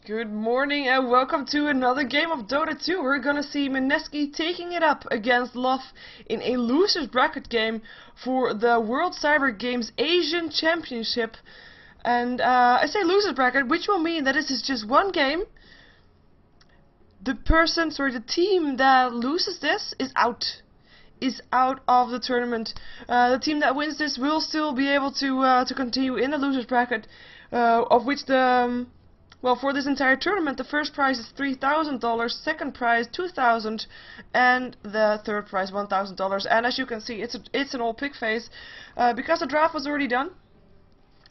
Good morning and welcome to another game of Dota 2. We're gonna see Mineski taking it up against LoF in a losers bracket game for the World Cyber Games Asian Championship. And I say losers bracket, which will mean that this is just one game. The team that loses this is out of the tournament. The team that wins this will still be able to continue in the losers bracket, of which well, for this entire tournament, the first prize is $3,000, second prize $2,000, and the third prize $1,000. And as you can see, it's an all pick phase because the draft was already done.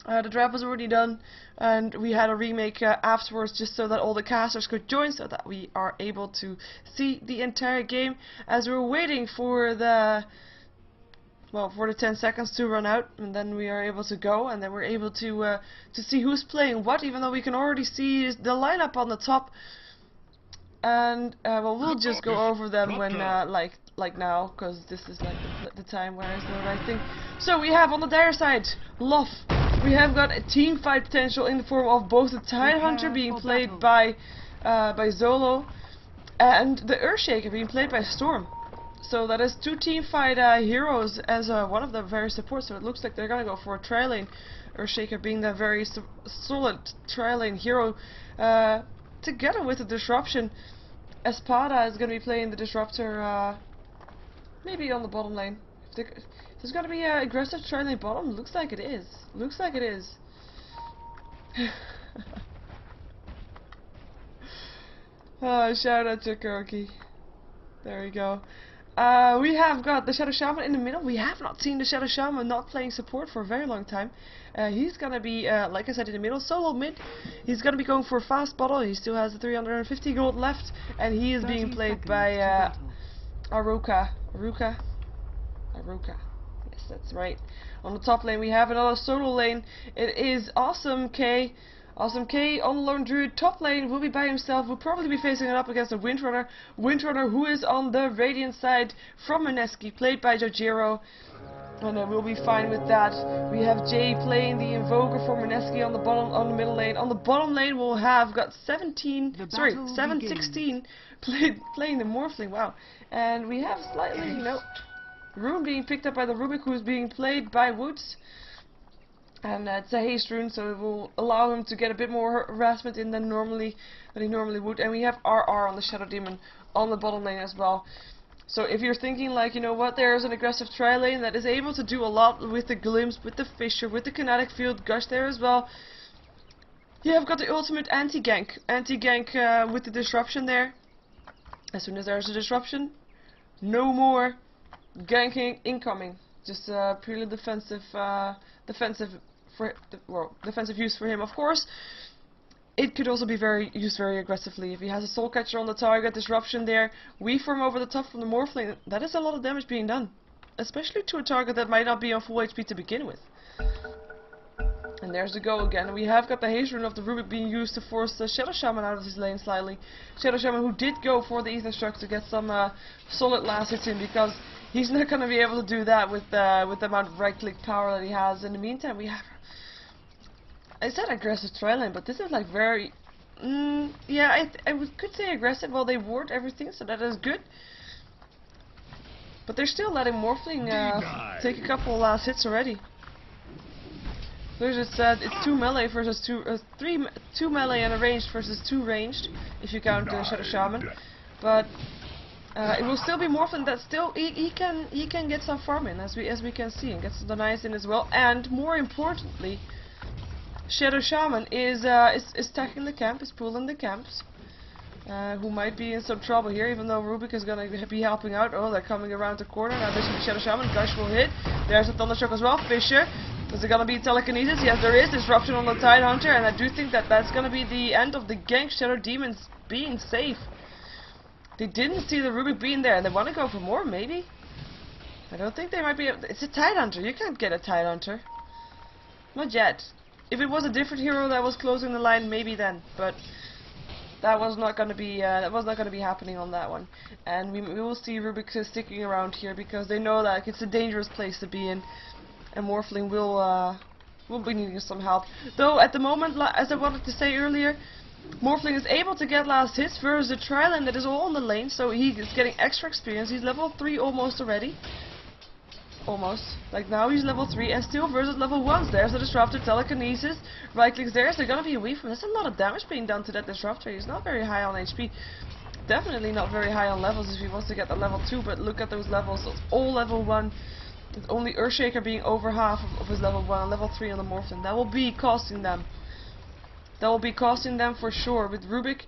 And we had a remake afterwards, just so that all the casters could join, so that we are able to see the entire game as we're waiting for the 10 seconds to run out, and then we are able to go, and then we're able to see who's playing what, even though we can already see the lineup on the top. And well, we'll just go over them when like now, because this is like the time where it's the right thing. So we have on the dire side LoF. We have got a team fight potential in the form of both the Tidehunter being played by Zolo, and the Earthshaker being played by Storm. So that is two team fight heroes as one of the very supports. So it looks like they're gonna go for a tri-lane. Earthshaker being the very solid tri-lane hero, together with the disruption. Espada is gonna be playing the disruptor, maybe on the bottom lane. There's gonna be an aggressive tri-lane bottom. Looks like it is. Shout out to Kirky. There we go. We have got the Shadow Shaman in the middle. We have not seen the Shadow Shaman not playing support for a very long time. He's gonna be, like I said, in the middle, solo mid. He's gonna be going for a fast bottle. He still has 350 gold left, and he is being played by Aruka. Yes, that's right. On the top lane, we have another solo lane. It is Awesome K. Awesome K on the Lone Druid. Top lane will be by himself. Will probably be facing it up against a Windrunner. Windrunner, who is on the Radiant side from Mineski, played by Jojiro. And we'll be fine with that. We have Jay playing the Invoker for Mineski on the middle lane. On the bottom lane, we'll have got 716 playing the Morphling. Wow. And we have slightly, Rune being picked up by the Rubik, who is being played by Woods. And it's a haste rune, so it will allow him to get a bit more harassment in than he normally would. And we have RR on the Shadow Demon on the bottom lane as well. So if you're thinking like, you know what, there's an aggressive tri-lane that is able to do a lot with the Glimpse, with the Fissure, with the Kinetic Field, Gush there as well. You have got the ultimate anti-gank. Anti-gank with the disruption there. As soon as there's a disruption, no more ganking incoming. Just purely defensive use for him. Of course, it could also be used very aggressively. If he has a Soul Catcher on the target, disruption there, we form over the top from the Morphling. That is a lot of damage being done, especially to a target that might not be on full HP to begin with. And there's the go again. We have got the haste rune of the Rubik being used to force the Shadow Shaman out of his lane slightly. Shadow Shaman, who did go for the Ether Struck to get some solid last hits in, because he's not going to be able to do that with the amount of right-click power that he has. In the meantime, we have, I said aggressive tri-lane, but this is like very, yeah, I could say aggressive. Well, they ward everything, so that is good. But they're still letting Morphling take a couple last hits already. There's just it's 2 melee versus 2 melee and a ranged versus 2 ranged, if you count Shadow Shaman. But it will still be Morphling that still he can get some farm in, as we can see, and gets the nice in as well. And more importantly, Shadow Shaman is stacking the camp, is pulling the camps. Who might be in some trouble here, even though Rubik is gonna be helping out. Oh, they're coming around the corner. Now this is the Shadow Shaman. Gush will hit. There's a Thundershock as well. Fissure. Is it gonna be telekinesis? Yes, there is disruption on the Tidehunter, and I do think that that's gonna be the end of the gank. Shadow Demons being safe. They didn't see the Rubik being there, and they want to go for more, maybe? I don't think they might be. It's a Tidehunter. You can't get a Tidehunter. Not yet. If it was a different hero that was closing the line, maybe then. But that was not going to be. Happening on that one. And we will see Rubik sticking around here because they know that it's a dangerous place to be in, and Morphling will be needing some help. Though at the moment, as I wanted to say earlier, Morphling is able to get last hits versus the tri lane that is all on the lane, so he is getting extra experience. He's level 3 almost already. Almost. Like now he's level 3 and still versus level 1s. There's the disruptor, telekinesis, right clicks there. They're gonna be away from. There's a lot of damage being done to that disruptor. He's not very high on HP. Definitely not very high on levels if he wants to get the level 2, but look at those levels. It's all level 1. It's only Earthshaker being over half of his level 1 and level 3 on the Morphling. That will be costing them. That will be costing them for sure. With Rubik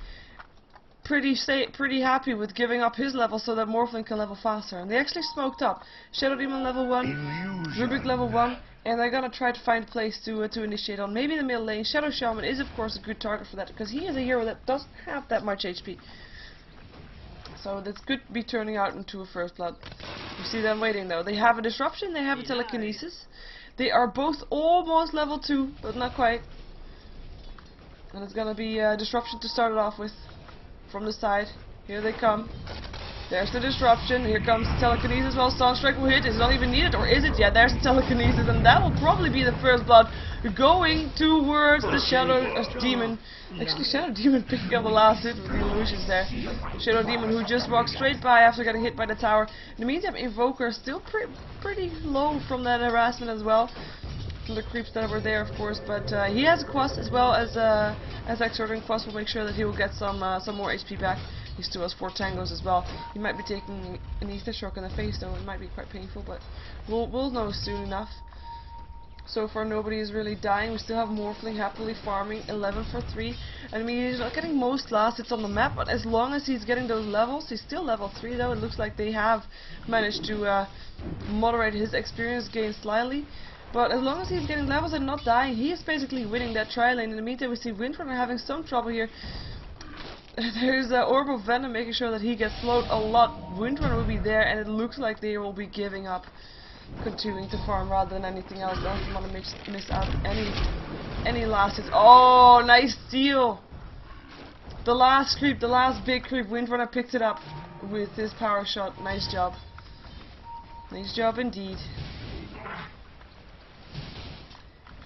pretty happy with giving up his level so that Morphling can level faster. And they actually smoked up. Shadow Demon level 1, Rubik level 1, and they're gonna try to find a place to initiate on. Maybe the middle lane. Shadow Shaman is of course a good target for that, because he is a hero that doesn't have that much HP. So that's good to be turning out into a first blood. You see them waiting though. They have a disruption, they have a telekinesis. They are both almost level 2, but not quite. And it's gonna be a disruption to start it off with. From the side. Here they come. There's the disruption. Here comes the telekinesis. Well, Sunstrike will hit. Is it not even needed? Or is it? Yeah, there's the telekinesis. And that will probably be the first blood going towards the Shadow Demon. Actually, Shadow Demon picking up the last hit with the illusions there. Shadow Demon who just walked straight by after getting hit by the tower. In the meantime, Invoker still pretty low from that harassment as well. From the creeps that were there, of course, but he has a quest as well as exerting quest will make sure that he will get some more HP back. He still has 4 tangos as well. He might be taking an ether shock in the face though. It might be quite painful, but we'll know soon enough. So far nobody is really dying. We still have Morphling happily farming 11 for 3. And I mean, he's not getting most last hits on the map, but as long as he's getting those levels, he's still level 3 though. It looks like they have managed to moderate his experience gain slightly. But as long as he's getting levels and not dying, he is basically winning that tri lane. In the meantime, we see Windrunner having some trouble here. There's Orb of Venom making sure that he gets slowed a lot. Windrunner will be there, and it looks like they will be giving up, continuing to farm rather than anything else. Don't want to miss out any last hits. Oh, nice steal! The last creep, the last big creep, Windrunner picked it up with his power shot. Nice job. Nice job indeed.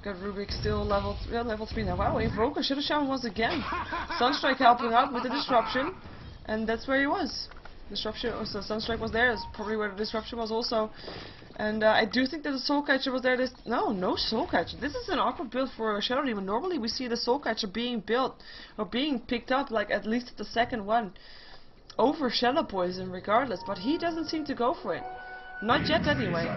Got Rubik still level 3 now. Wow, Invoker should have shown once again. Sunstrike helping out with the disruption, and that's where he was. Disruption, so Sunstrike was there. That's probably where the disruption was also. And I do think that the Soul Catcher was there. No Soul Catcher. This is an awkward build for a Shadow Demon. Normally we see the Soul Catcher being built or being picked up, like at least the second one, over Shadow Poison, regardless. But he doesn't seem to go for it. Not yet, anyway.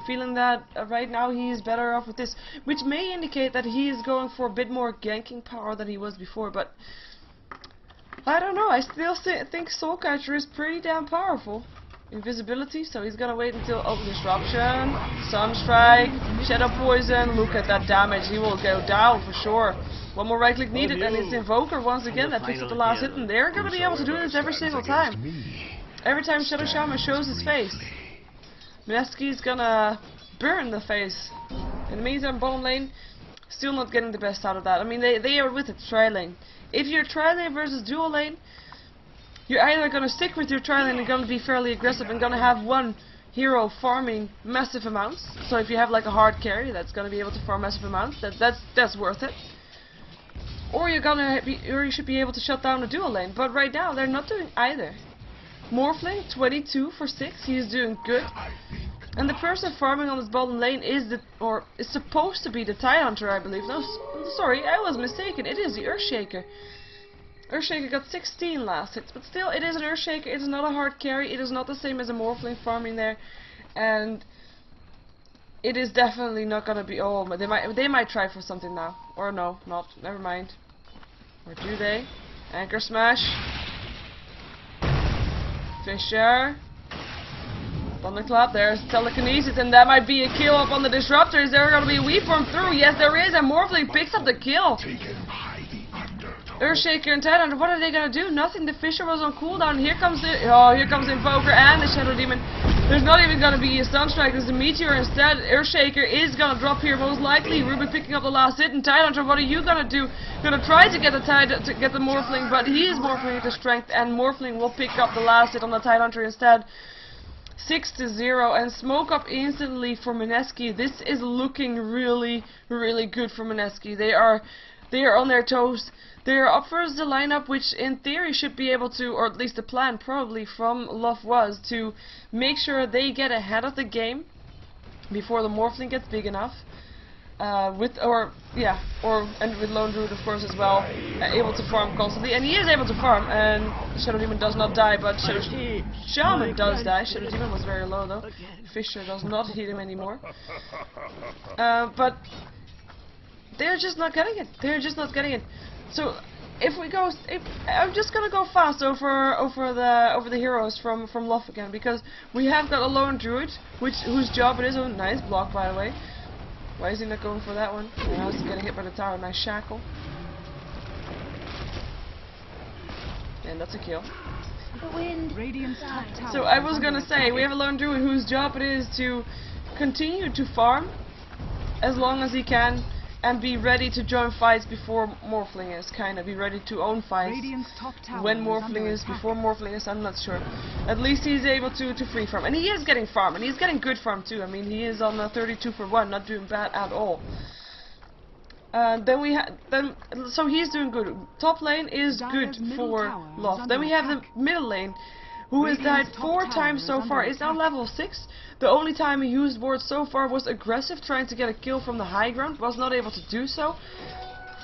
Feeling that right now he is better off with this, which may indicate that he is going for a bit more ganking power than he was before, but I don't know. I still think Soul Catcher is pretty damn powerful. Invisibility, so he's gonna wait until disruption, Sunstrike, Shadow Poison. Look at that damage. He will go down for sure. One more right click needed, and it's Invoker once again that picks up the last hit, and they're gonna be able to do this every single time. Every time Shadow Shaman shows his face, Mineski is gonna burn the face. In the meantime, bottom lane, still not getting the best out of that. I mean, they are with the tri lane. If you're tri lane versus dual lane, you're either gonna stick with your tri lane and gonna be fairly aggressive and gonna have one hero farming massive amounts. So if you have like a hard carry that's gonna be able to farm massive amounts, that's worth it. Or you should be able to shut down a dual lane. But right now they're not doing either. Morphling 22 for 6, he is doing good. And the person farming on this bottom lane is supposed to be the Tidehunter, I believe. No, sorry, I was mistaken. It is the Earthshaker. Earthshaker got 16 last hits, but still, it is an Earthshaker. It is not a hard carry. It is not the same as a Morphling farming there, and it is definitely not gonna be. Oh, but they might try for something now, or no, not. Never mind. Or do they? Anchor smash. Fisher. Thunderclap, there's telekinesis, and that might be a kill up on the disruptor. Is there gonna be a weave form through? Yes, there is, and Morphling picks up the kill. Earthshaker and Tidehunter, what are they gonna do? Nothing. The Fisher was on cooldown. Here comes Invoker and the Shadow Demon. There's not even gonna be a Sunstrike. There's a Meteor instead. Earthshaker is gonna drop here most likely. Rubik picking up the last hit, and Tidehunter, what are you gonna do? Gonna try to get the Morphling, but he is Morphling into strength, and Morphling will pick up the last hit on the Tidehunter instead. 6-0, and smoke up instantly for Mineski. This is looking really, really good for Mineski. They are They are on their toes. They are up versus the lineup, which in theory should be able to, or at least the plan probably from LoF was to make sure they get ahead of the game before the Morphling gets big enough. And with Lone Druid of course as well, able to farm constantly, and he is able to farm, and Shadow Demon does not die, but Shadow Shaman does die. Shadow Demon was very low though. Fisher does not hit him anymore. But they're just not getting it. They're just not getting it. So I'm just gonna go fast over the heroes from LoF again, because we have got a Lone Druid, whose job it is. Oh, nice block by the way. Why is he not going for that one? Now he's getting hit by the tower. Nice shackle. And that's a kill. So I was gonna say, we have a Lone Druid whose job it is to continue to farm as long as he can and be ready to join fights before Morphling is. Be ready to own fights when Morphling is, before Morphling is, I'm not sure. At least he's able to free farm. And he is getting farm, and he's getting good farm too. I mean, he is on a 32 for 1, not doing bad at all. So he's doing good. Top lane is good for LoF. Then we have the middle lane, who has died 4 times so far. Is now level 6. The only time he used wards so far was aggressive, trying to get a kill from the high ground. Was not able to do so.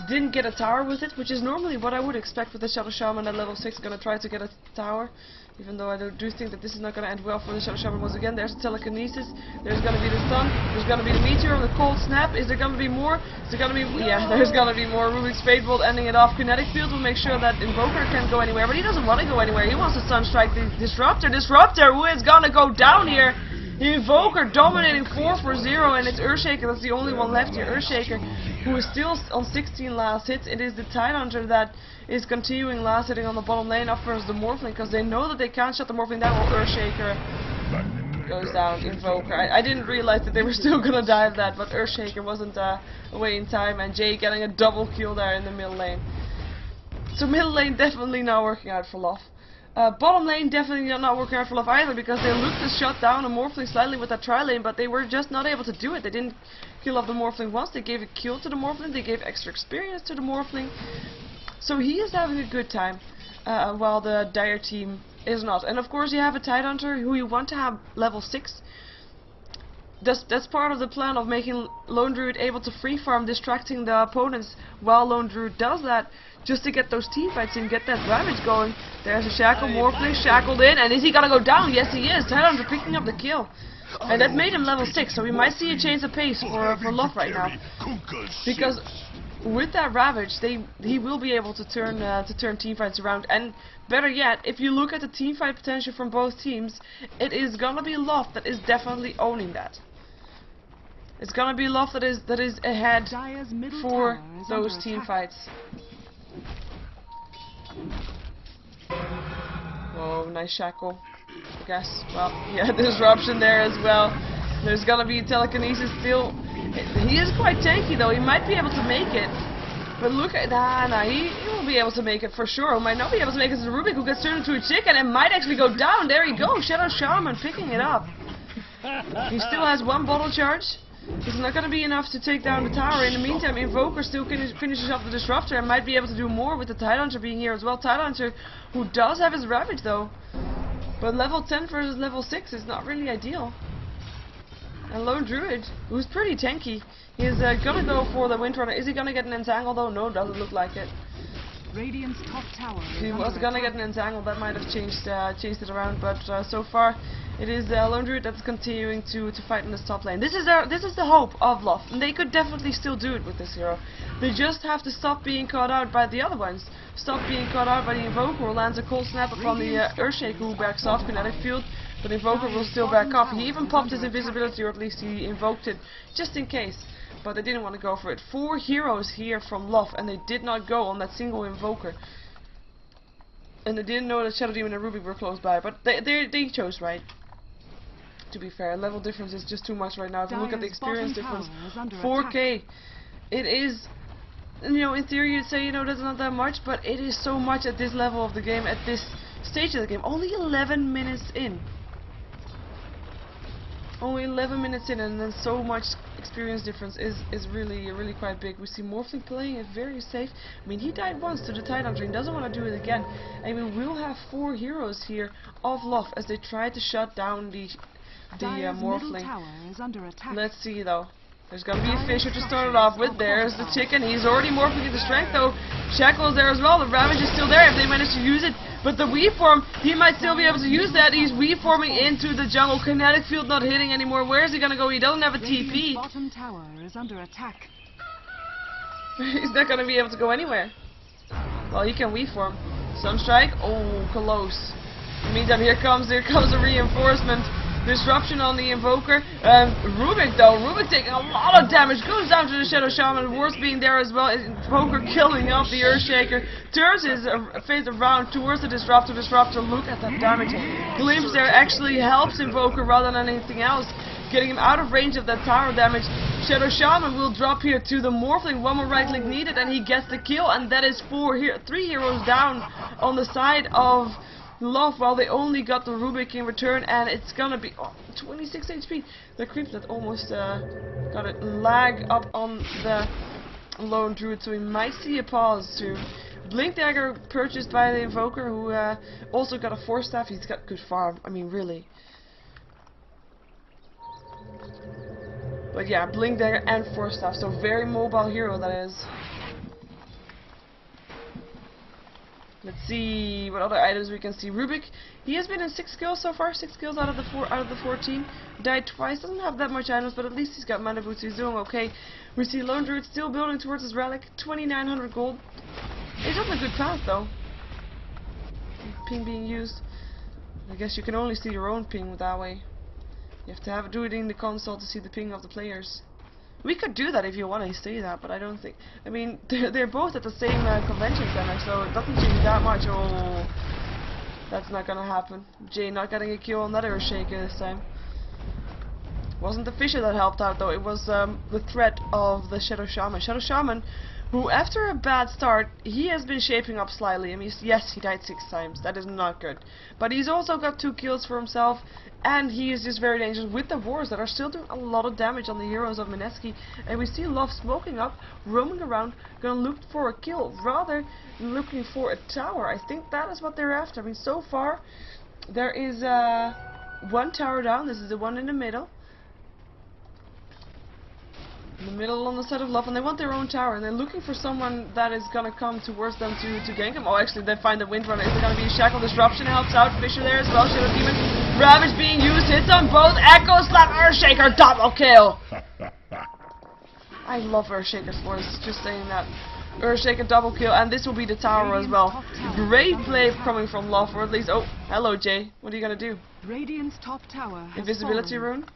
Didn't get a tower with it, which is normally what I would expect with the Shadow Shaman at level 6. Gonna try to get a tower, even though I do think that this is not gonna end well for the Shadow Shaman once again. There's the telekinesis. There's gonna be the stun. There's gonna be the meteor, the cold snap. Is there gonna be more? Is there gonna be? Yeah, there's gonna be more. Rubik's Fate Bolt ending it off. Kinetic Field will make sure that Invoker can't go anywhere, but he doesn't want to go anywhere. He wants to Sunstrike the Disruptor. Disruptor, who is gonna go down here? Invoker dominating 4 for 0, and it's Earthshaker. That's the only one left here. Earthshaker, who is still on 16 last hits. It is the Tidehunter that is continuing last hitting on the bottom lane up versus the Morphling, because they know that they can't shut the Morphling down while Earthshaker goes down. Invoker. I didn't realize that they were still gonna die of that, but Earthshaker wasn't away in time, and Jay getting a double kill there in the middle lane. So middle lane definitely not working out for LoF. Bottom lane definitely not working out for LoF either, because they looked to shut down a Morphling slightly with that tri-lane, but they were just not able to do it. They didn't kill off the Morphling once. They gave a kill to the Morphling. They gave extra experience to the Morphling. So he is having a good time, while the Dire team is not. And of course you have a Tidehunter who you want to have level 6. That's part of the plan of making Lone Druid able to free farm, distracting the opponents while Lone Druid does that, just to get those teamfights in, get that ravage going. There's a shackle, Morphling shackled in, and is he gonna go down? Yes he is. Tidehunter picking up the kill. And that made him level 6, so we might see a change of pace for LoF right now. Because with that ravage, he will be able to turn teamfights around. And better yet, if you look at the teamfight potential from both teams, it is gonna be LoF that is definitely owning that. It's gonna be LoF that is ahead for those teamfights. Oh, nice shackle. I guess. Well, yeah, disruption there as well. There's gonna be telekinesis still. He is quite tanky though. He might be able to make it. But look at he will be able to make it for sure. Who might not be able to make it is the Rubik, who gets turned into a chicken and might actually go down. There he goes. Shadow Shaman picking it up. He still has 1 bottle charge. It's not going to be enough to take down the tower. In the meantime, Invoker still finishes off the Disruptor and might be able to do more with the Tidehunter being here as well. Tidehunter, who does have his Ravage though. But level 10 versus level 6 is not really ideal. And Lone Druid, who's pretty tanky, he's going to go for the Windrunner. Is he going to get an Entangle though? No, doesn't look like it. Radiant's top tower. He was gonna get an Entangle, that might have changed it around, but so far it is Lone Druid that's continuing to fight in this top lane. This is the hope of LoF, and they could definitely still do it with this hero. They just have to stop being caught out by the other ones. Stop being caught out by the Invoker, who lands a cold snap upon the Earthshaker, who backs off Kinetic Field, but Invoker will still back off. He even popped his invisibility, or at least he invoked it, just in case. But they didn't want to go for it. 4 heroes here from LoF, and they did not go on that single Invoker. And they didn't know that Shadow Demon and Rubik were close by, but they chose right. To be fair, level difference is just too much right now. If you look at the experience difference, 4K, it is, you know, in theory you'd say, you know, that's not that much, but it is so much at this level of the game, at this stage of the game. Only 11 minutes in. Only 11 minutes in, and then so much experience difference is really quite big. We see Morphling playing it very safe. I mean, he died once to the Tidehunter, he doesn't want to do it again. I mean, we'll have 4 heroes here of LoF as they try to shut down the Morphling. Let's see though. There's gonna be a Fisher to start it off with. There's the chicken. He's already morphing into strength though. Shackle's there as well. The Ravage is still there if they manage to use it. But the weave form, he might still be able to use that. He's weave forming into the jungle. Kinetic field not hitting anymore. Where is he gonna go? He doesn't have a TP. Bottom tower is under attack. He's not gonna be able to go anywhere. Well, he can weave form. Sunstrike. Oh, close. In the meantime, here comes a reinforcement. Disruption on the Invoker. Rubik though, Rubik taking a lot of damage, goes down to the Shadow Shaman, Wars being there as well. Invoker killing off the Earthshaker, turns his face around towards the Disruptor. Look at that damage. Glimpse there actually helps Invoker rather than anything else, getting him out of range of that tower damage. Shadow Shaman will drop here to the Morphling, one more right click needed and he gets the kill, and that is 3 heroes down on the side of LoF, while they only got the Rubik in return, and it's gonna be 26 HP. The creeps that almost got a lag up on the Lone Druid, so we might see a pause too. Blink Dagger purchased by the Invoker, who also got a 4-staff. He's got good farm, I mean really. But yeah, Blink Dagger and 4-staff, so very mobile hero that is. Let's see what other items we can see. Rubik, he has been in 6 kills so far, 6 kills out of the 14. Died twice, doesn't have that much items, but at least he's got mana boots, he's doing okay. We see Lone Druid still building towards his relic, 2,900 gold. He's on a good path though. Ping being used. I guess you can only see your own ping that way. You have to do it in the console to see the ping of the players. We could do that if you want to see that, but I don't think. I mean, they're both at the same convention center, so it doesn't change that much. Oh, that's not gonna happen. Jay not getting a kill on that Earthshaker this time. Wasn't the Fisher that helped out though, it was the threat of the Shadow Shaman. Shadow Shaman, who after a bad start, he has been shaping up slightly. I mean, yes, he died 6 times, that is not good. But he's also got 2 kills for himself, and he is just very dangerous with the wars that are still doing a lot of damage on the heroes of Mineski. And we see LoF smoking up, roaming around, gonna look for a kill, rather than looking for a tower. I think that is what they're after. I mean, so far, there is 1 tower down, this is the one in the middle. In the middle on the side of LoF, and they want their own tower, and they're looking for someone that is gonna come towards them to gank them. Oh, actually, they find the Windrunner. Is it gonna be a Shackle? Disruption helps out. Fisher there as well. Shadow Demon. Ravage being used. Hits on both. Echo Slap. Earthshaker. Double kill. I love Earthshaker's voice. Just saying that. Earthshaker double kill, and this will be the tower as well. Great play coming from LoF, or at least. Oh, hello, Jay. What are you gonna do? Radiant's top tower has Invisibility fallen. rune.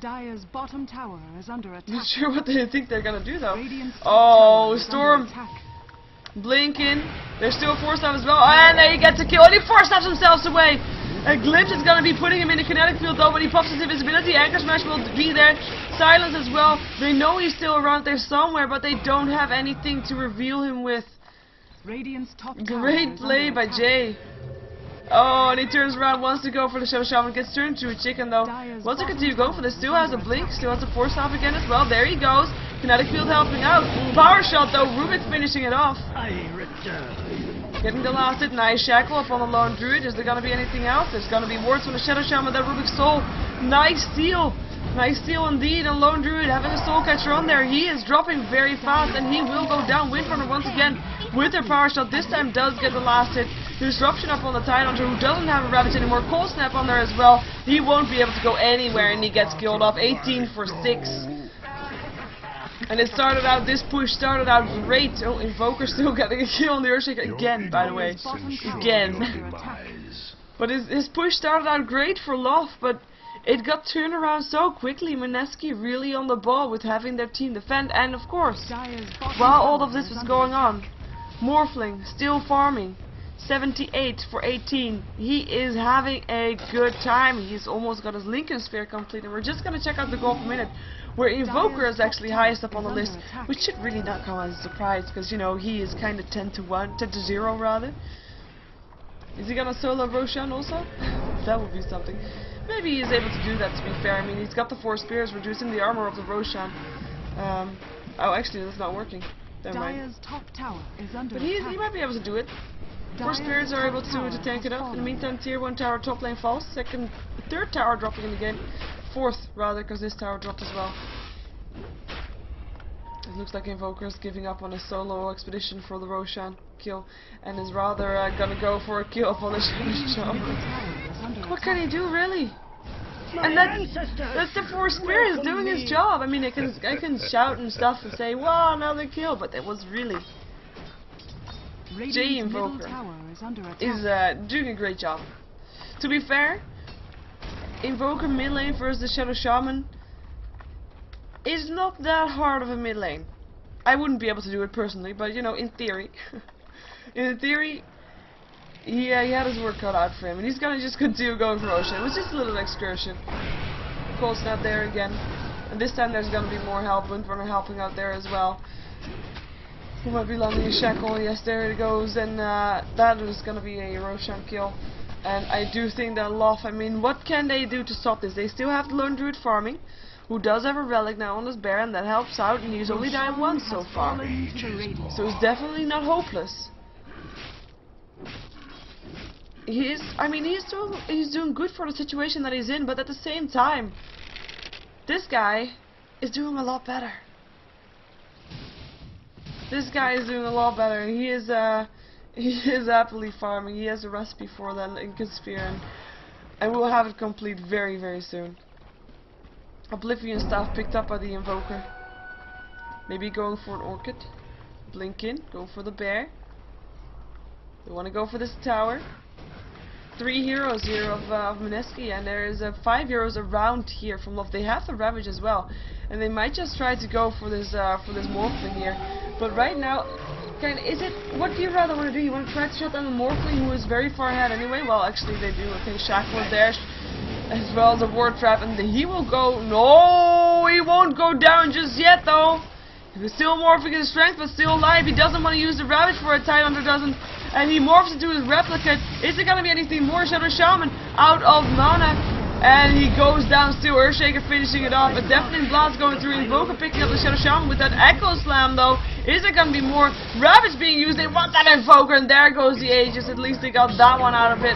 Dire's bottom tower is under attack. Not sure what they think they're gonna do though. Radiant's top Oh, tower is Storm under attack. blinking. There's still a 4-staff as well, and there he gets a kill, and he 4-staffs himself away. A Glimpse is gonna be putting him in the kinetic field though, but he pops his invisibility. Anchor Smash will be there. Silence as well. They know he's still around there somewhere, but they don't have anything to reveal him with. Radiant's top tower Great is play under by attack. Jay. Oh, and he turns around, wants to go for the Shadow Shaman, gets turned to a chicken though. What's he continue going for this? Still has a blink, still has a 4-staff again as well. There he goes. Kinetic field helping out. Power shot though, Rubik finishing it off. Getting the last hit. Nice Shackle up on the Lone Druid. Is there gonna be anything else? There's gonna be wards from the Shadow Shaman that Rubik stole. Nice steal. Nice steal indeed, and Lone Druid having a soul catcher on there. He is dropping very fast, and he will go down. Windrunner once again with their power shot. This time does get the last hit. Disruption up on the Tidehunter, who doesn't have a Ravage anymore. Cold Snap on there as well. He won't be able to go anywhere, and he gets killed off. 18 for 6. And it started out, this push started out great. Oh, Invoker still getting a kill on the Earthshaker again, by the way. Again. But his push started out great for LoF, but it got turned around so quickly. Mineski really on the ball with having their team defend. And of course, while all of this was going on, Morphling still farming. 78 for 18. He is having a good time. He's almost got his Lincoln Sphere complete. And we're just going to check out the goal per minute, where Invoker is actually highest up on the list, which should really not come as a surprise, because, you know, he is kind of 10 to 0 rather. Is he gonna solo Roshan also? That would be something. maybe he is able to do that, to be fair. I mean, he's got the 4 spears, reducing the armor of the Roshan. Oh, actually, that's not working. Never mind. Dyer's top tower is under But attack. he might be able to do it. 4 spears are able to tank it up. In the meantime, tier 1 tower top lane falls. Third tower dropping in the game. 4th, rather, because this tower dropped as well. It looks like Invoker is giving up on a solo expedition for the Roshan kill, and is rather gonna go for a kill for the Shaman. What can he do, really? And that's the 4 spears doing his job. I mean, I can shout and stuff and say, wow, another kill, but it was really... J Invoker is doing a great job. To be fair, Invoker mid lane versus the Shadow Shaman is not that hard of a mid lane. I wouldn't be able to do it personally, but you know, in theory. In theory, he had his work cut out for him, and he's gonna just continue going for Roshan. It was just a little excursion. Cold Snap there again, and this time there's gonna be more help. Windrunner helping out there as well. Who might be landing a shackle? Yes, there it goes, and that is gonna be a Roshan kill. And I do think that LoF, I mean, what can they do to stop this? They still have to learn Druid farming, who does have a relic now on his bear, and that helps out, and he's only died once so far. So it's definitely not hopeless. He's doing good for the situation that he's in, but at the same time, this guy is doing a lot better. This guy is doing a lot better. He is happily farming. He has a recipe for that in Conspire, and we'll have it complete very, very soon. Oblivion staff picked up by the Invoker. Maybe going for an Orchid. Blink in, go for the bear. We want to go for this tower. 3 heroes here of Mineski, and there is 5 heroes around here from LoF. They have the Ravage as well, and they might just try to go for this Morphling here. But right now, what do you rather want to do? You want to try to shut down the Morphling, who is very far ahead anyway? Well, actually they do. Okay, Shackle is there, as well as a Ward Trap, and he will go. No, he won't go down just yet though. He was still morphing his strength, but still alive. He doesn't want to use the Ravage for a Tidehunter, doesn't. And he morphs into his replicate. Is it gonna be anything more? Shadow Shaman out of mana. And he goes down still. Earthshaker finishing it off. A Deafening Blast going through. Invoker picking up the Shadow Shaman with that Echo Slam though. Is it gonna be more? Ravage being used. They want that Invoker, and there goes the Aegis. At least they got that one out of it.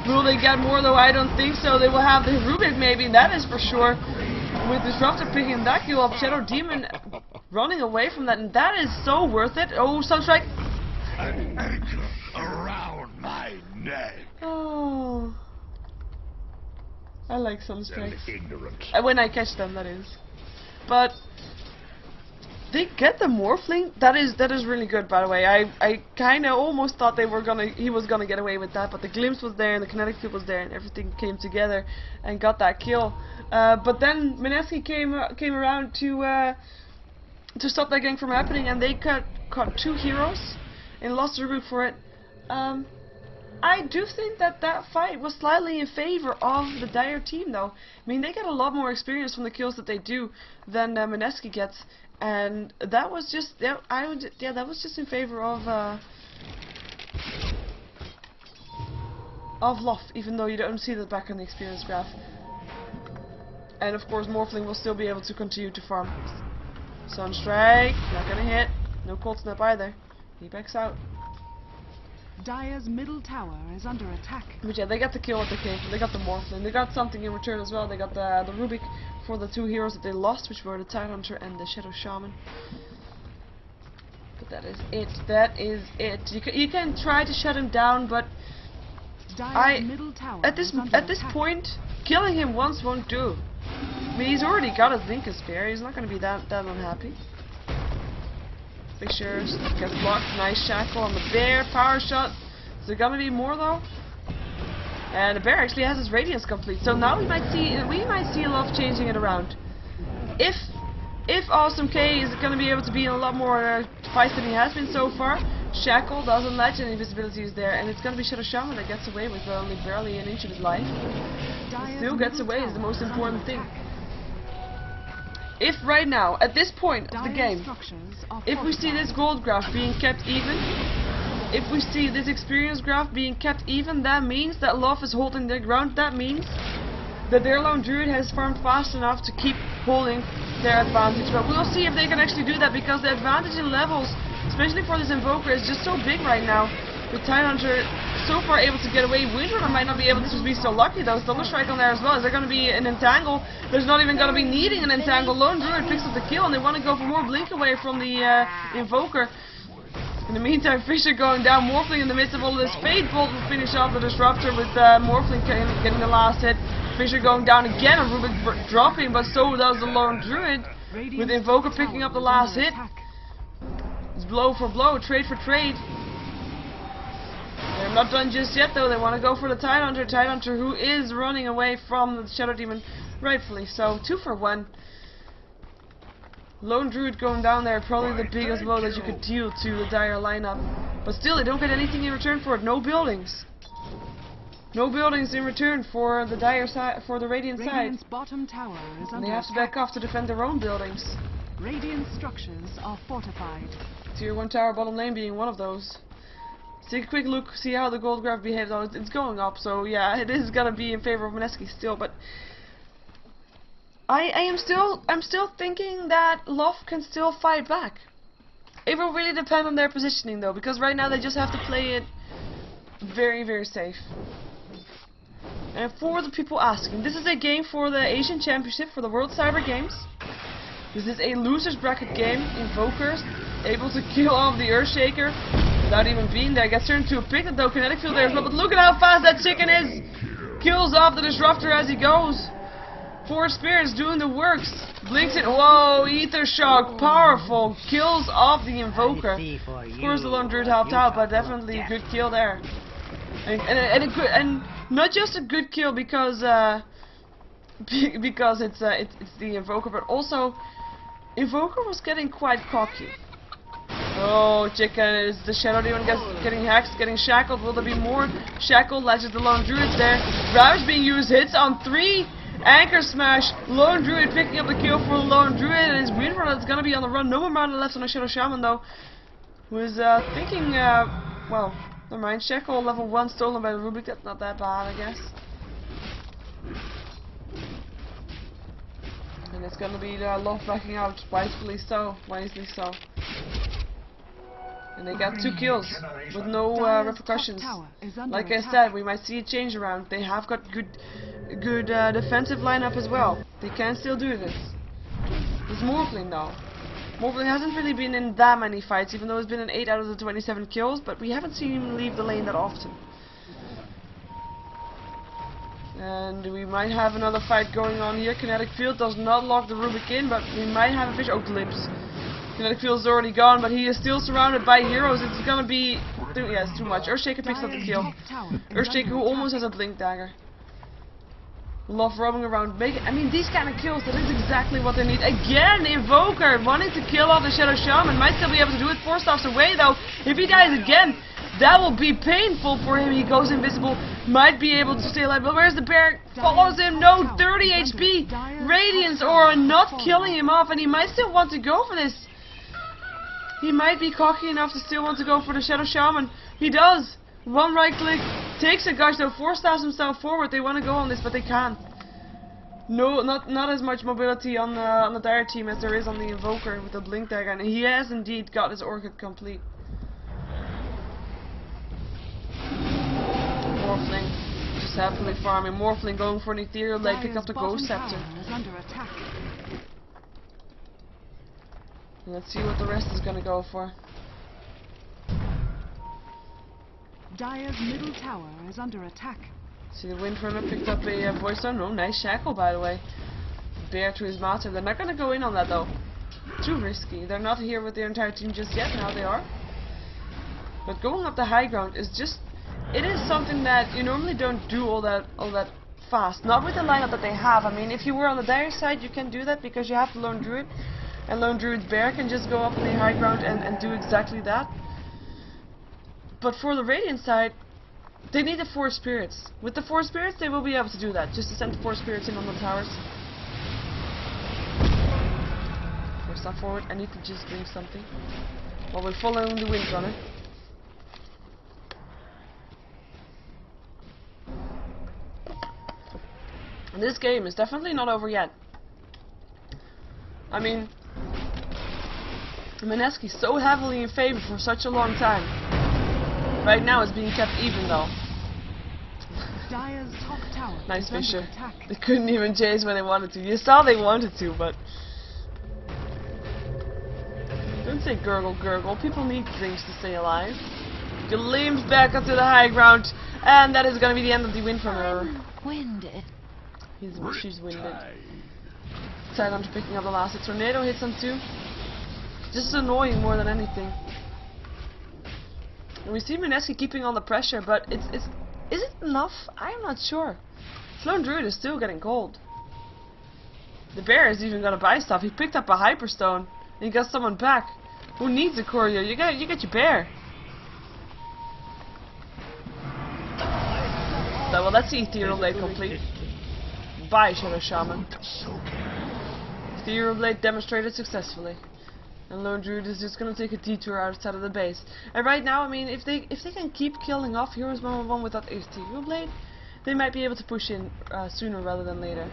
Will they get more though? I don't think so. They will have the Rubik maybe. That is for sure. With Disruptor picking that kill up. Shadow Demon running away from that. And that is so worth it. Oh, Sunstrike. An anchor around my neck. Oh, I like Sunstrike. Ignorant. When I catch them, that is. But they get the Morphling. That is really good, by the way. I kind of almost thought he was gonna get away with that, but the glimpse was there and the kinetic field was there and everything came together and got that kill. But then Mineski came around to stop that gang from happening, and they caught 2 heroes and lost the Rubik for it. I do think that fight was slightly in favor of the Dire team though. I mean, they get a lot more experience from the kills that they do than Mineski gets, and that was just that was just in favor of LoF, even though you don't see that back on the experience graph. And of course Morphling will still be able to continue to farm. Sunstrike, not gonna hit. No Cold Snap either. He backs out. Dire's middle tower is under attack. But yeah, they got the kill at the cave. They got the Morphling. They got something in return as well. They got the Rubik for the 2 heroes that they lost, which were the Tidehunter and the Shadow Shaman. But that is it. That is it. You can try to shut him down, but at this point, killing him once won't do. I mean, he's already got his Link Spear. He's not going to be that unhappy. Fixtures gets blocked. Nice shackle on the bear. Power shot. Is there gonna be more though? And the bear actually has his radiance complete. So now we might see LoF changing it around. If Awesome K is gonna be able to be in a lot more fights than he has been so far. Shackle doesn't let you, and invisibility is there, and it's gonna be Shadow Shaman that gets away with only barely an inch of his life. Still gets away is the most important thing. If right now, at this point of the game, if we see this gold graph being kept even, if we see this experience graph being kept even, that means that LoF is holding their ground. That means that their lone druid has farmed fast enough to keep holding their advantage. But we'll see if they can actually do that, because the advantage in levels, especially for this invoker, is just so big right now. With Tidehunter so far able to get away, Windrunner might not be able to be so lucky though. Thunderstrike on there as well. Is there going to be an entangle? There's not even going to be needing an entangle. Lone Druid picks up the kill, and they want to go for more blink away from the invoker. In the meantime, Fisher going down, Morphling in the midst of all of this. Fade Bolt will finish off the Disruptor with Morphling getting the last hit. Fisher going down again, and Rubik dropping, but so does the Lone Druid, with Invoker picking up the last hit. It's blow for blow, trade for trade. They're not done just yet though. They want to go for the Tidehunter. Tidehunter who is running away from the Shadow Demon, rightfully so. 2 for 1. Lone Druid going down there, probably the biggest blow that you could deal to the Dire lineup. But still, they don't get anything in return for it. No buildings. No buildings in return for the Dire side, for the Radiant side. Bottom tower is under They have to back off to defend their own buildings. Radiant structures are fortified. Tier 1 tower bottom lane being one of those. Take a quick look, see how the gold graph behaves. Oh, it's going up, so yeah, it is gonna be in favor of Mineski still, but I'm still thinking that LoF can still fight back. It will really depend on their positioning though, because right now they just have to play it very, very safe. And for the people asking, this is a game for the Asian Championship for the World Cyber Games. This is a losers bracket game. Invokers able to kill off the Earthshaker without even being there. Gets turned into a picnic though. Kinetic field there as well. But look at how fast that chicken is. Kills off the Disruptor as he goes. 4 Spirits doing the works. Blinks it. Whoa, Ether Shock. Powerful. Kills off the Invoker. Of course the Lone Druid helped out, but definitely a good kill there. And not just a good kill because it's the Invoker, but also Invoker was getting quite cocky. Oh, chicken, is the Shadow Demon getting hexed, getting shackled? Will there be more shackled? Legend the Lone Druids there. Ravage being used, hits on 3. Anchor Smash. Lone Druid picking up the kill for the Lone Druid, and his Windrunner is going to be on the run. No more mana left on the Shadow Shaman though. Who is thinking, well, never mind. Shackle level 1 stolen by the Rubik. That's not that bad, I guess. And it's going to be LoF backing out, wisely so. And they got 2 kills with no repercussions. Like I said, we might see a change around. They have got good defensive lineup as well. They can still do this. It's Morphling though. Morphling hasn't really been in that many fights, even though it's been in 8 out of the 27 kills, but we haven't seen him leave the lane that often. And we might have another fight going on here. Kinetic Field does not lock the Rubik in, but we might have a fish. Oh, Glimpse. Kinetic Field is already gone, but he is still surrounded by heroes. It's gonna be... yeah, it's too much. Earthshaker picks up the kill. Earthshaker who almost has a blink dagger. LoF roaming around. I mean, these kind of kills, that is exactly what they need. Again, Invoker wanting to kill off the Shadow Shaman. Might still be able to do it 4 stops away though. If he dies again, that will be painful for him. He goes invisible. Might be able to stay alive. But where's the bear? Follows him. No, 30 HP. Radiance Aura not killing him off. And he might still want to go for this. He might be cocky enough to still want to go for the Shadow Shaman. He does. 1 right click. Takes a gush though. 4 stabs himself forward. They want to go on this, but they can't. No, not as much mobility on the Dire team as there is on the Invoker with the blink dagger. And he has indeed got his Orchid complete. Morphling just happily farming. Morphling going for an Ethereal Blade, pick up the Ghost Scepter. Let's see what the rest is gonna go for. Dire's middle tower is under attack. See, the Windrunner picked up a Void Stone. Oh, nice shackle by the way. Bear to his master. They're not gonna go in on that though. Too risky. They're not here with their entire team just yet. Now they are. But going up the high ground is just... it is something that you normally don't do all that fast. Not with the lineup that they have. I mean, if you were on the Dire side, you can do that because you have the Lone Druid. And Lone Druid's Bear can just go up in the high ground and do exactly that. But for the Radiant side, they need the 4 Spirits. With the 4 Spirits, they will be able to do that. Just to send 4 Spirits in on the towers. First step forward, I need to just drink something. While we're following the Windrunner. And this game is definitely not over yet. I mean, Mineski so heavily in favor for such a long time. Right now it's being kept even though. Dire's top tower Nice is under Fisher. attack. They couldn't even chase when they wanted to. You saw they wanted to, but... Don't say gurgle gurgle. People need things to stay alive. Glimpse back up to the high ground. And that is going to be the end of the Windrunner. Winded. She's winded. Tidehunter picking up the last hit. Tornado hits him too. Just annoying more than anything. And we see Mineski keeping on the pressure, but is it enough? I'm not sure. Lone Druid is still getting cold. The bear is even gonna buy stuff. He picked up a Hyperstone and he got someone back. Who needs a courier? You get your bear. So, well, that's the Ethereal Blade complete. Bye, Shadow Shaman. Ethereal Blade demonstrated successfully. And Lone Druid is just gonna take a detour outside of the base. And right now, I mean, if they can keep killing off heroes 1v1 with that Ethereal Blade, they might be able to push in sooner rather than later.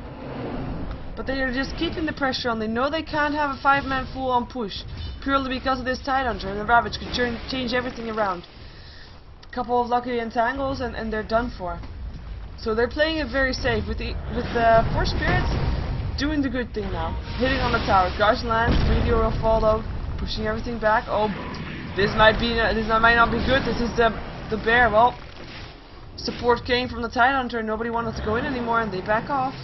But they are just keeping the pressure on. They know they can't have a 5-man full-on push, purely because of this Tidehunter, and the Ravage could change everything around. A couple of lucky entangles, and they're done for. So they're playing it very safe with the Force Spirits doing the good thing now, hitting on the tower. Guardian Lance, Meteor will follow, pushing everything back. Oh, this might not be good. This is the bear. Well, support came from the Tidehunter, and nobody wanted to go in anymore, and they back off.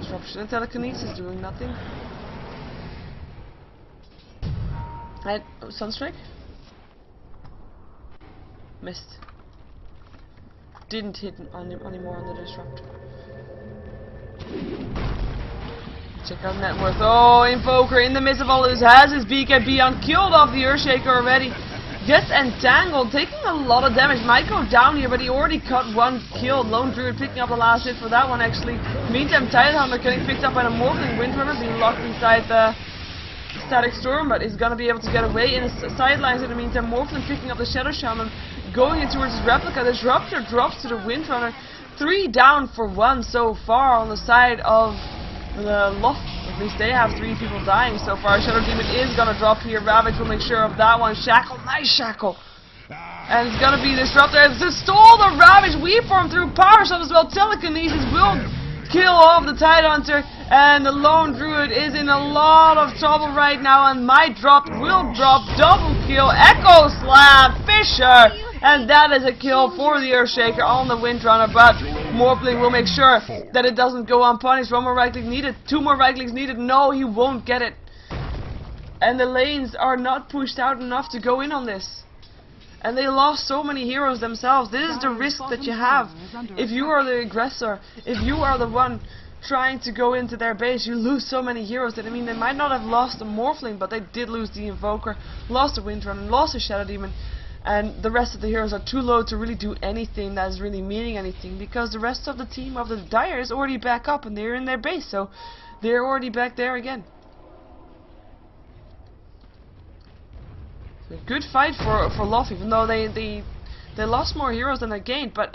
Disruption and telekinesis doing nothing. And Sunstrike missed. Didn't hit anymore on the disruptor. Check out net worth. Oh, Invoker in the midst of all of this has his BKB on, killed off the Earthshaker already. Gets entangled, taking a lot of damage. Might go down here, but he already cut one kill. Lone Druid picking up the last hit for that one actually. Meantime, Tidehunter getting picked up by the Morphling Windrunner, being locked inside the Static Storm, but is gonna be able to get away in the sidelines in the meantime. Morphling picking up the Shadow Shaman, going in towards his replica. Disruptor drops to the Windrunner. 3 down for 1 so far on the side of the LoF. At least they have 3 people dying so far. Shadow Demon is gonna drop here. Ravage will make sure of that one. Shackle, nice Shackle. And it's gonna be Disruptor. It's to stall the Ravage. We form through Power Shot as well. Telekinesis will kill off the Tidehunter. And the Lone Druid is in a lot of trouble right now. And might drop, will drop. Double kill. Echo Slam. Fisher. And that is a kill for the Earthshaker on the Windrunner, but Morphling will make sure that it doesn't go unpunished. 1 more right click needed, 2 more right clicks needed. No, he won't get it. And the lanes are not pushed out enough to go in on this. And they lost so many heroes themselves. This is the risk that you have. If you are the aggressor, if you are the one trying to go into their base, you lose so many heroes that, I mean, they might not have lost the Morphling, but they did lose the Invoker, lost the Windrunner, lost the Shadow Demon. And the rest of the heroes are too low to really do anything that is really meaning anything, because the rest of the team of the Dire is already back up and they're in their base, so they're already back there again. So good fight for LoF, even though they lost more heroes than they gained, but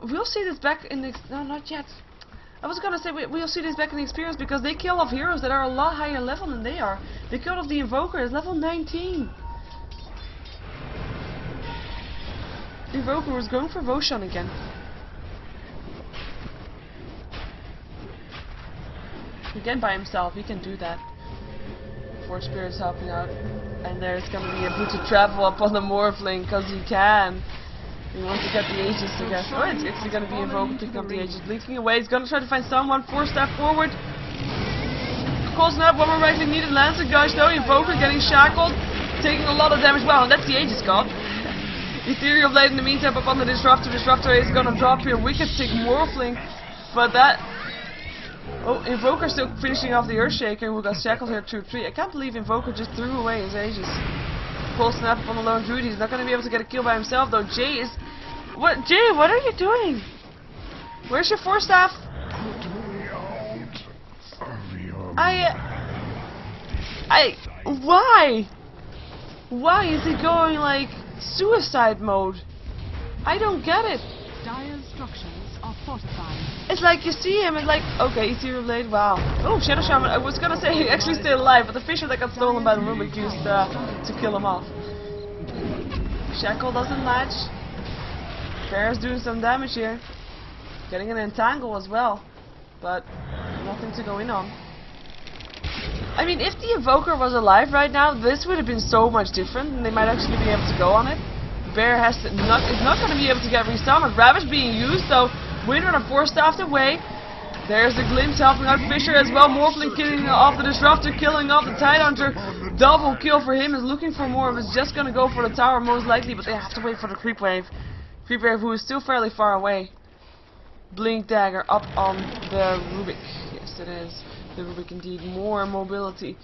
we'll see this back in the... No, not yet. I was gonna say we'll see this back in the experience, because they kill off heroes that are a lot higher level than they are. They killed off the Invoker, it's level 19. Invoker was going for Roshan again. Again by himself, he can do that. 4 spirits helping out. And there's gonna be a booted travel up on the Morphling, because he can. He wants to get the Aegis to get... Oh, it's gonna be Invoker picking up the Aegis. Blinking away, he's gonna try to find someone. 4 step forward. Close enough, 1 more right click needed. Lands the gush though. Invoker getting shackled. Taking a lot of damage. Wow, and that's the Aegis god. Ethereal Blade in the meantime up on the Disruptor. Disruptor is gonna drop here. Wicked Sick Morphling. But that... Oh, Invoker still finishing off the Earthshaker, who got shackled here 2-3. I can't believe Invoker just threw away his Aegis. Full snap up on the Lone Druid. He's not gonna be able to get a kill by himself though. Jay is... What? Jay, what are you doing? Where's your 4 staff? Why? Why is he going like... suicide mode? I don't get it. Dire's structures are fortified. It's like you see him and like, okay, Ethereal Blade, wow. Oh, Shadow Shaman, I was gonna say he actually stayed alive, but the Fisher that got stolen by the Rubik used to kill him off. Shackle doesn't latch. Bear's doing some damage here. Getting an entangle as well, but nothing to go in on. I mean, if the Invoker was alive right now, this would have been so much different, and they might actually be able to go on it. Bear is not going to be able to get resummoned. Ravage being used, though. Windrunner force-staffed away. There's the Glimpse helping out Fisher as well. Morphling killing off the Disruptor, killing off the Tidehunter. Double kill for him. Is looking for more. Is just going to go for the tower most likely, but they have to wait for the Creep Wave. Creep Wave, who is still fairly far away. Blink Dagger up on the Rubik. Yes, it is. The Rubik indeed. More mobility.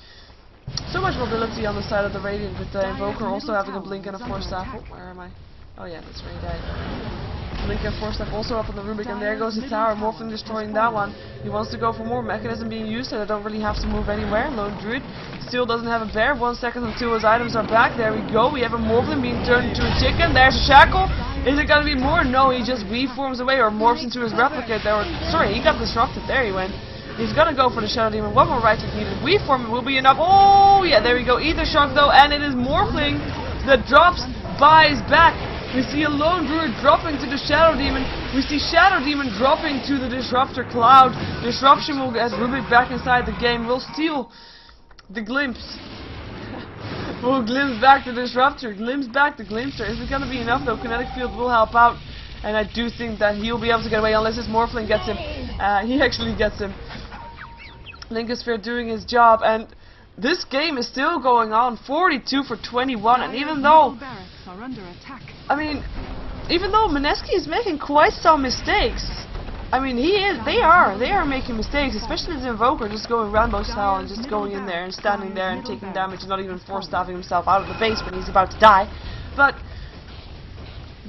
So much mobility on the side of the Radiant, with the Invoker also having a Blink and a Force Staff. Oh, where am I? Oh yeah, that's where he died. Blink and Force Staff also up on the Rubik, and there goes the tower. Morphling destroying that one. He wants to go for more Mechanism being used, and I don't really have to move anywhere. Lone Druid still doesn't have a bear. 1 second until his items are back. There we go. We have a Morphling being turned into a chicken. There's a Shackle. Is it gonna be more? No, he just reforms away or morphs into his replicate. Sorry, he got disrupted. There he went. He's gonna go for the Shadow Demon. One more right click needed. Reform will be enough. Oh yeah, there we go. Ether Shock though, and it is Morphling that drops, buys back. We see a Lone Druid dropping to the Shadow Demon. We see Shadow Demon dropping to the Disruptor Cloud. Disruption will get Rubik back inside the game. We'll steal the Glimpse. We'll glimpse back the Disruptor. Glimpse back the Glimpser. Is it gonna be enough though? Kinetic Field will help out. And I do think that he'll be able to get away unless his Morphling gets him. He actually gets him. Linkosphere doing his job, and this game is still going on. 42 for 21, and even though, I mean, even though Mineski is making quite some mistakes, I mean, they are making mistakes, especially the Invoker just going Rambo style and just going in there and standing there and taking damage, and not even force-staffing himself out of the base when he's about to die. But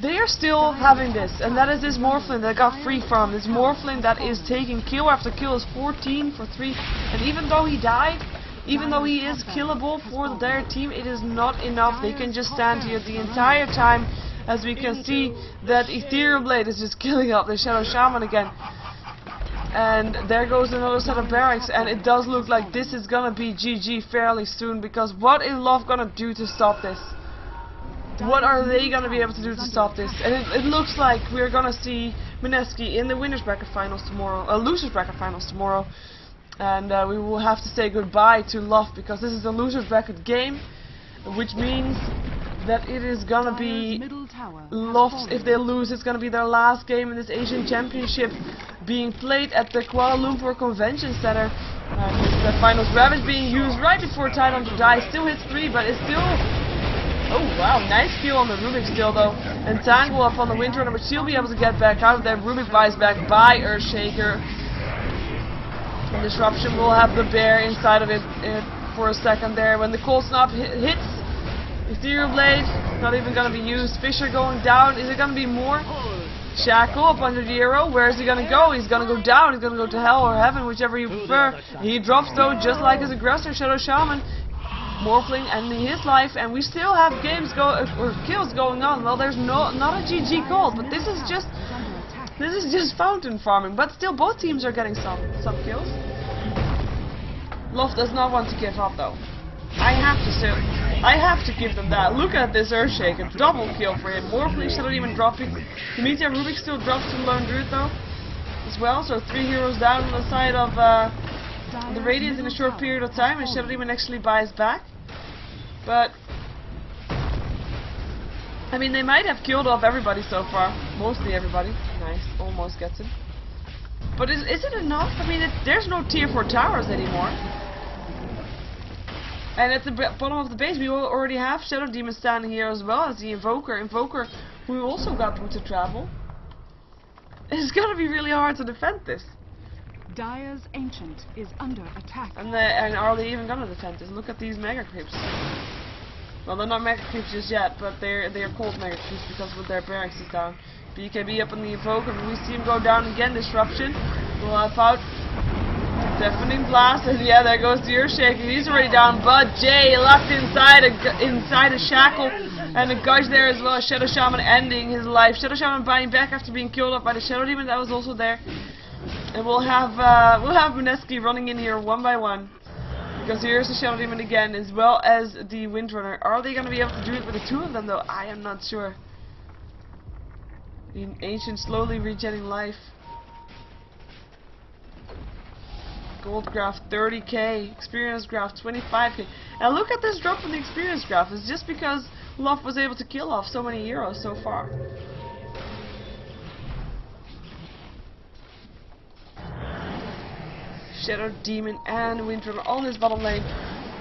they are still having this, and that is this Morphling that got free from. This Morphling that is taking kill after kill is 14 for 3, and even though he died, even though he is killable for their team, it is not enough. They can just stand here the entire time, as we can see that Ethereal Blade is just killing up the Shadow Shaman again. And there goes another set of barracks, and it does look like this is gonna be GG fairly soon, because what is LoF gonna do to stop this? What are they going to be able to do to stop this? And it looks like we're going to see Mineski in the Winners Bracket Finals tomorrow, Losers Bracket Finals tomorrow. And we will have to say goodbye to LoF, because this is a Losers Bracket game, which means that it is going to be LoF. If they lose, it's going to be their last game in this Asian Championship being played at the Kuala Lumpur Convention Center. And the Finals Ravage being used right before Tidehunter dies. Still hits 3, but it's still... Oh wow, nice kill on the Rubik still though. Entangle up on the Windrunner, but she'll be able to get back out of there. Rubik buys back by Earthshaker. Disruption will have the bear inside of it for a second there. When the Cold Snap hits, Ethereal Blade, not even going to be used. Fisher going down, is it going to be more? Shackle up under the arrow, where is he going to go? He's going to go down, he's going to go to hell or heaven, whichever you prefer. He drops though, just like his aggressor, Shadow Shaman. Morphling ending his life, and we still have games or kills going on. Well, there's not a GG called, but this is just fountain farming. But still, both teams are getting some kills. LoF does not want to give up though. I have to give them that. Look at this Earthshaker, double kill for him. Morphling Shadow Demon dropping. The Meteor Rubik still drops to Lone Druid though, as well. So 3 heroes down on the side of the Radiant in a short period of time, and Shadow Demon actually buys back. But I mean, they might have killed off everybody so far. Mostly everybody. Nice, almost gets him. But is it enough? I mean, there's no tier 4 towers anymore. And at the bottom of the base, we already have Shadow Demon standing here as well as the Invoker. Invoker, who also got Booted Travel. It's gonna be really hard to defend this. Dire's Ancient is under attack. And are they even gonna defend this? Look at these Mega Creeps. Well, they're not Mega Creeps just yet, but they're called Mega Creeps because with their barracks is down. BKB up on the Invoker, we see him go down again. Disruption will help out. Deafening Blast, and yeah, there goes the Earthshaker. He's already down, but Jay locked inside a shackle. And the guys there as well, Shadow Shaman ending his life. Shadow Shaman buying back after being killed off by the Shadow Demon that was also there. And we'll have Mineski running in here one by one. Because here's the Shadow Demon again, as well as the Windrunner. Are they going to be able to do it with the two of them though? I am not sure. The Ancient slowly regenerating life. Gold graph 30k, experience graph 25k. And look at this drop from the experience graph. It's just because LoF was able to kill off so many heroes so far. Shadow Demon and Windrunner on this bottom lane,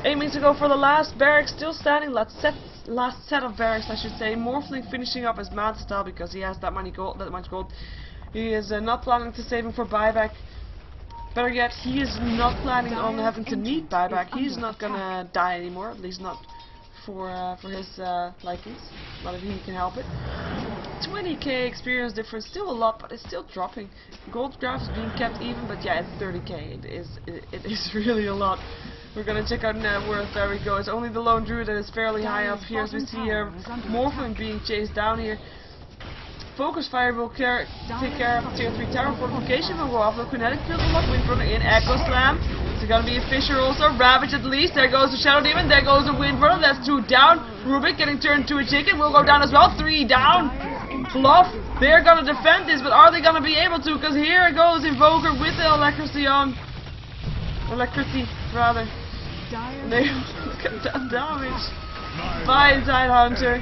aiming to go for the last barracks, still standing. Last set of barracks, I should say. Morphling finishing up his mad style because he has that much gold. He is not planning to save him for buyback. Better yet, he is not planning on having to need buyback. He's not gonna die anymore, at least not for his likings. Not if he can help it. 20k experience difference, still a lot, but it's still dropping. Gold graph is being kept even, but yeah, it's 30k. It is really a lot. We're gonna check out net worth. There we go. It's only the lone druid that is fairly high up here, as we see here Morphling being chased down here. Focus fire will take care of tier 3 tower fortification. Will go off the kinetic field. Windrunner in Echo Slam. It's gonna be a Fisher also. Ravage at least. There goes the Shadow Demon. There goes the Windrunner. That's 2 down. Rubik getting turned to a chicken. Will go down as well. 3 down. LoF, they're gonna defend this, but are they gonna be able to? Because here it goes Invoker with the electricity on. Electricity, rather. And they look at that damage. By Inside Hunter.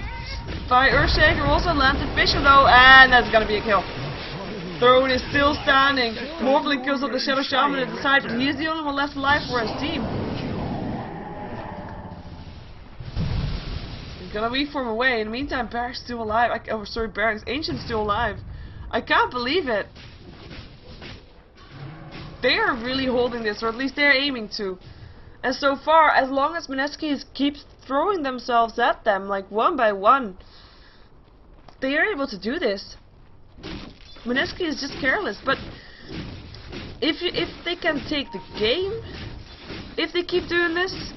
By Earthshaker, also landed Fisher though, and that's gonna be a kill. Throne is still standing. Morphling kills up the Shadow Shaman at the side, but he's the only one left alive for his team. He's gonna reform away. In the meantime, Barrack's still alive. Barrack's Ancient's still alive. I can't believe it. They are really holding this, or at least they're aiming to. And so far, as long as Mineski keeps throwing themselves at them, like one by one, they are able to do this. Mineski is just careless, but if they can take the game, if they keep doing this,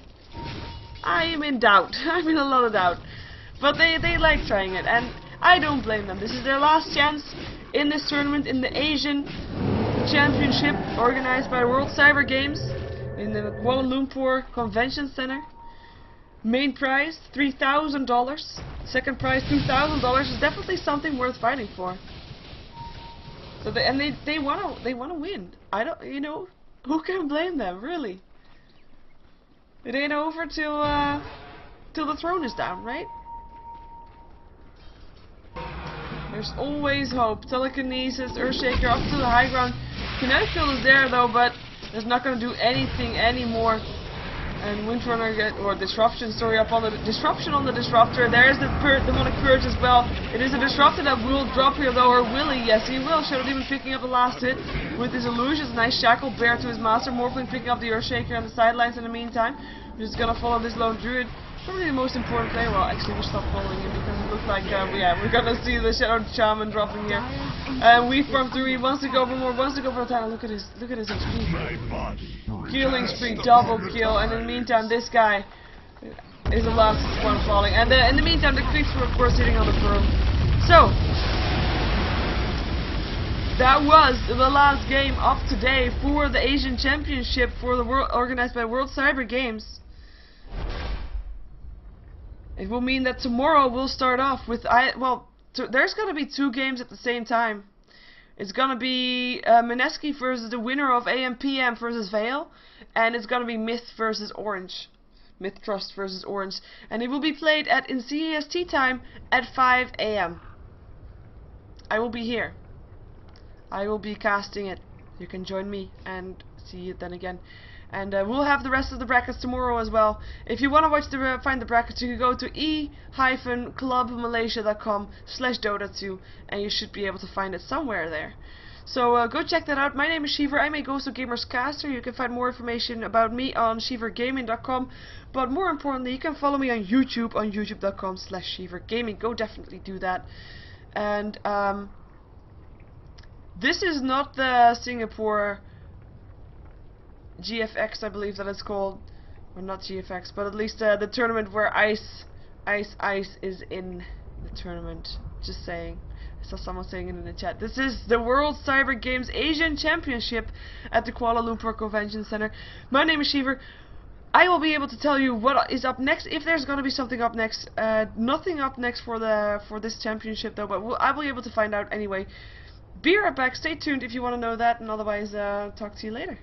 I am in doubt. I'm in a lot of doubt. But they like trying it, and I don't blame them. This is their last chance in this tournament, in the Asian Championship, organized by World Cyber Games in the Kuala Lumpur Convention Center. Main prize $3,000. Second prize $2,000 is definitely something worth fighting for. So they wanna win. I don't, who can blame them, really? It ain't over till the throne is down, right? There's always hope. Telekinesis, Earthshaker up to the high ground. Kinetic field is there though, but it's not gonna do anything anymore. And Windrunner Disruption, sorry, up on the Disruption on the Disruptor. There's the Demonic Purge as well. It is a Disruptor that will drop here though, or will he? Yes, he will. Shadow Demon picking up the last hit with his illusions. Nice Shackle Bear to his master. Morphling picking up the Earthshaker on the sidelines in the meantime. We're just gonna follow this lone druid. Probably the most important player. Well, actually, we stopped following him because it looks like, we're gonna see the Shadow Shaman dropping here. And we from 3 wants to go for more, wants to go for a title. Look at his XP. Killing spree, double kill, and in the meantime, this guy is the last one falling. And in the meantime, the creeps were of course sitting on the throne. So that was the last game of today for the Asian Championship for the world, organized by World Cyber Games. It will mean that tomorrow we'll start off with there's gonna be 2 games at the same time. It's gonna be Mineski versus the winner of AMPM versus Vale, and it's gonna be Myth versus Orange. Myth Trust versus Orange, and it will be played in CEST time at 5 AM. I will be here. I will be casting it. You can join me and see it then again. And we'll have the rest of the brackets tomorrow as well. If you want to find the brackets, you can go to e-clubmalaysia.com/Dota2 and you should be able to find it somewhere there. So go check that out. My name is Sheever. I'm a Ghost of Gamers caster. You can find more information about me on SheeverGaming.com. But more importantly, you can follow me on YouTube on youtube.com/SheeverGaming. Go definitely do that. And this is not the Singapore GFX, I believe that it's called, or not GFX, but at least the tournament where Ice Ice is in the tournament. Just saying. I saw someone saying it in the chat. This is the World Cyber Games Asian Championship at the Kuala Lumpur Convention Center. My name is Sheever. I will be able to tell you what is up next, if there's gonna be something up next. Nothing up next for this championship though, but I will be able to find out anyway. Be right back. Stay tuned if you want to know that, and otherwise, talk to you later.